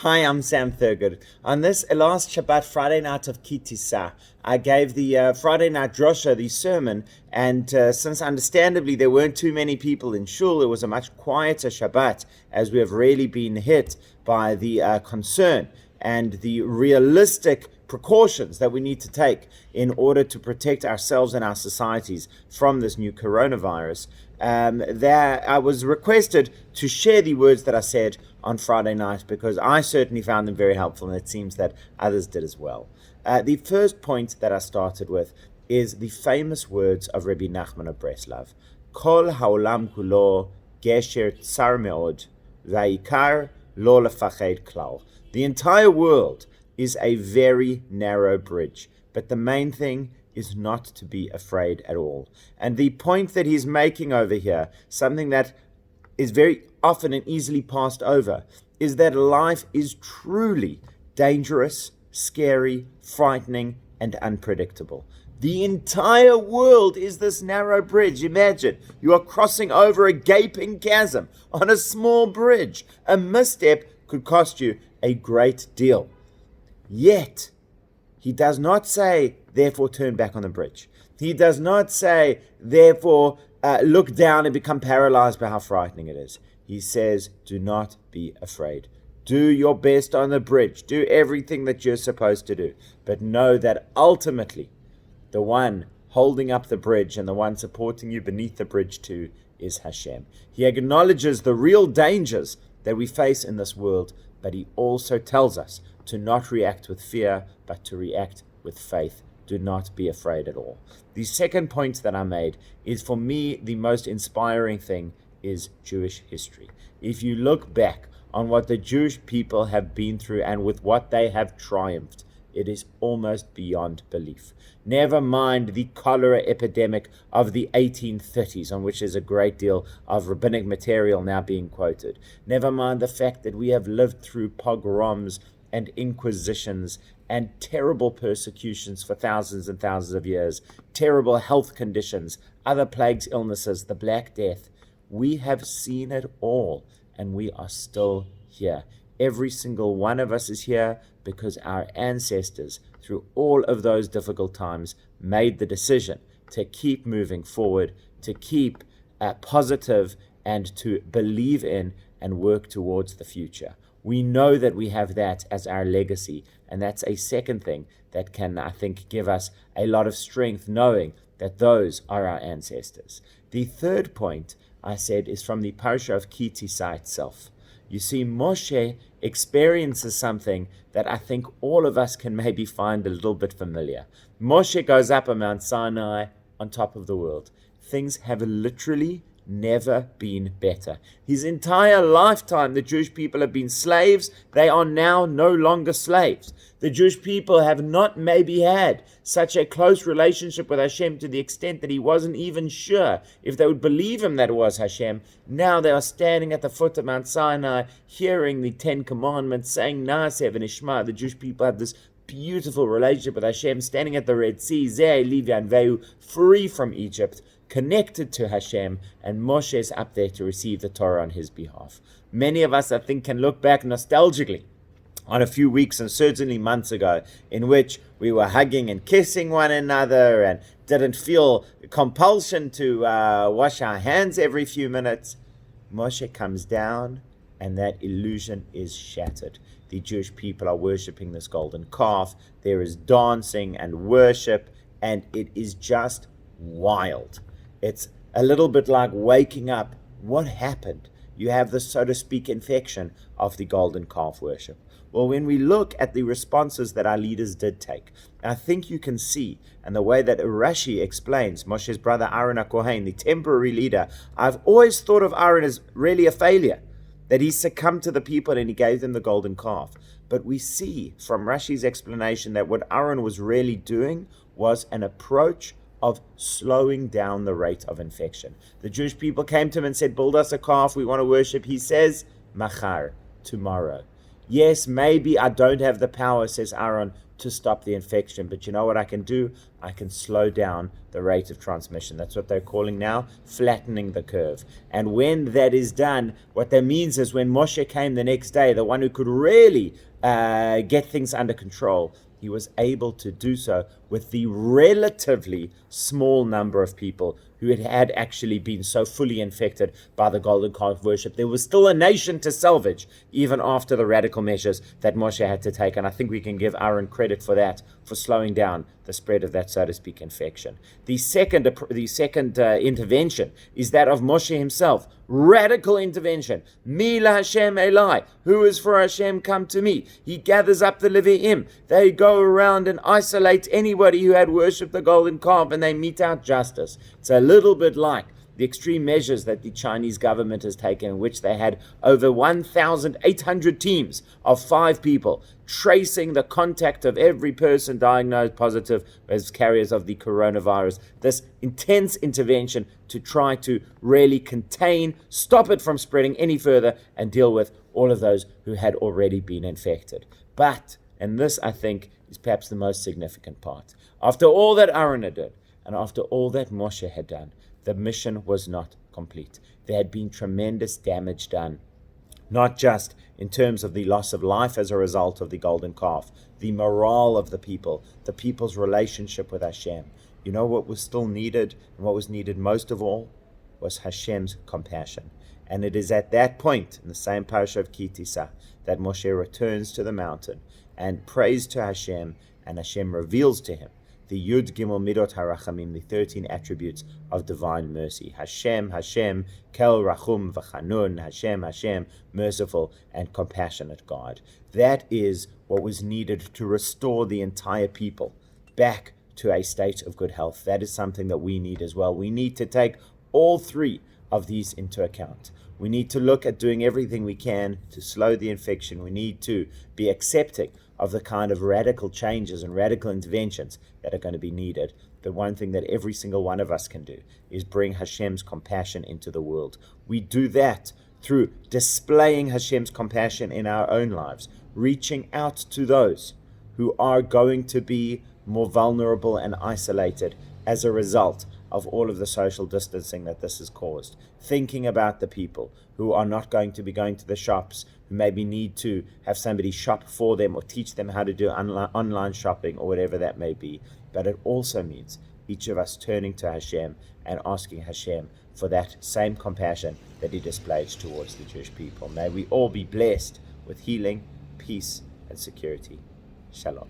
Hi, I'm Sam Thurgood. On this last Shabbat, Friday night of Ki Tisa, I gave the Friday night drosha, the sermon, and since understandably there weren't too many people in shul, it was a much quieter Shabbat, as we have really been hit by the concern and the realistic precautions that we need to take in order to protect ourselves and our societies from this new coronavirus. There, I was requested to share the words that I said on Friday night because I certainly found them very helpful, and it seems that others did as well. The first point that I started with is the famous words of Rabbi Nachman of Breslov: Kol haolam kulo gesher tsar meod, va'ikar lo lefached klal. The entire world is a very narrow bridge, but the main thing is not to be afraid at all. And the point that he's making over here, something that is very often and easily passed over, is that life is truly dangerous, scary, frightening, and unpredictable. The entire world is this narrow bridge. Imagine you are crossing over a gaping chasm on a small bridge. A misstep could cost you a great deal. Yet, he does not say, therefore turn back on the bridge. He does not say, therefore look down and become paralyzed by how frightening it is. He says, do not be afraid. Do your best on the bridge. Do everything that you're supposed to do. But know that ultimately, the one holding up the bridge and the one supporting you beneath the bridge too is Hashem. He acknowledges the real dangers that we face in this world, but he also tells us to not react with fear, but to react with faith. Do not be afraid at all. The second point that I made is, for me, the most inspiring thing is Jewish history. If you look back on what the Jewish people have been through and with what they have triumphed, it is almost beyond belief. Never mind the cholera epidemic of the 1830s, on which there's a great deal of rabbinic material now being quoted. Never mind the fact that we have lived through pogroms and inquisitions and terrible persecutions for thousands and thousands of years, terrible health conditions, other plagues, illnesses, the Black Death. We have seen it all, and we are still here. Every single one of us is here because our ancestors, through all of those difficult times, made the decision to keep moving forward, to keep positive, and to believe in and work towards the future. We know that we have that as our legacy, and that's a second thing that can, I think, give us a lot of strength, knowing that those are our ancestors. The third point I said is from the Parsha of Ki Tisa itself. You see, Moshe experiences something that I think all of us can maybe find a little bit familiar. Moshe goes up on Mount Sinai on top of the world. Things have literally never been better. His entire lifetime, the Jewish people have been slaves. They are now no longer slaves. The Jewish people have not maybe had such a close relationship with Hashem to the extent that he wasn't even sure if they would believe him that it was Hashem. Now they are standing at the foot of Mount Sinai, hearing the Ten Commandments, saying Na'aseh v'nishma. The Jewish people have this beautiful relationship with Hashem, standing at the Red Sea, Zeh Livyan Vehu, free from Egypt, connected to Hashem, and Moshe is up there to receive the Torah on his behalf. Many of us, I think, can look back nostalgically on a few weeks and certainly months ago in which we were hugging and kissing one another and didn't feel compulsion to wash our hands every few minutes. Moshe comes down and that illusion is shattered. The Jewish people are worshipping this golden calf. There is dancing and worship, and it is just wild. It's a little bit like waking up. What happened? You have this, so to speak, infection of the golden calf worship. Well, when we look at the responses that our leaders did take, I think you can see, and the way that Rashi explains Moshe's brother Aaron HaKohen, the temporary leader, I've always thought of Aaron as really a failure, that he succumbed to the people and he gave them the golden calf. But we see from Rashi's explanation that what Aaron was really doing was an approach of slowing down the rate of infection. The Jewish people came to him and said, build us a calf, we want to worship. He says, machar, tomorrow. Yes, maybe I don't have the power, says Aaron, to stop the infection, but you know what I can do? I can slow down the rate of transmission. That's what they're calling now flattening the curve. And when that is done, what that means is when Moshe came the next day, the one who could really get things under control, he was able to do so with the relatively small number of people who had actually been so fully infected by the golden calf worship. There was still a nation to salvage, even after the radical measures that Moshe had to take. And I think we can give Aaron credit for that, for slowing down the spread of that, so to speak, infection. The second intervention is that of Moshe himself. Radical intervention. Mila Hashem Eli. Who is for Hashem, come to me. He gathers up the Levi'im. They go around and isolate anybody who had worshipped the golden calf, and they mete out justice. It's a little bit like the extreme measures that the Chinese government has taken, in which they had over 1,800 teams of 5 people tracing the contact of every person diagnosed positive as carriers of the coronavirus. This intense intervention to try to really contain, stop it from spreading any further, and deal with all of those who had already been infected. But, and this I think is perhaps the most significant part, after all that Aaron did, and after all that Moshe had done, the mission was not complete. There had been tremendous damage done, not just in terms of the loss of life as a result of the golden calf, the morale of the people, the people's relationship with Hashem. You know what was still needed, and what was needed most of all was Hashem's compassion. And it is at that point, in the same parasha of Ki Tisa, that Moshe returns to the mountain and prays to Hashem, and Hashem reveals to him the Yud Gimel Midot HaRachamim, the 13 attributes of divine mercy. Hashem, Hashem, Kel Rachum V'Chanun, Hashem, Hashem, merciful and compassionate God. That is what was needed to restore the entire people back to a state of good health. That is something that we need as well. We need to take all 3 of these into account. We need to look at doing everything we can to slow the infection. We need to be accepting of the kind of radical changes and radical interventions that are going to be needed. But one thing that every single one of us can do is bring Hashem's compassion into the world. We do that through displaying Hashem's compassion in our own lives, reaching out to those who are going to be more vulnerable and isolated as a result of all of the social distancing that this has caused. Thinking about the people who are not going to be going to the shops, who maybe need to have somebody shop for them or teach them how to do online shopping or whatever that may be. But it also means each of us turning to Hashem and asking Hashem for that same compassion that He displays towards the Jewish people. May we all be blessed with healing, peace, and security. Shalom.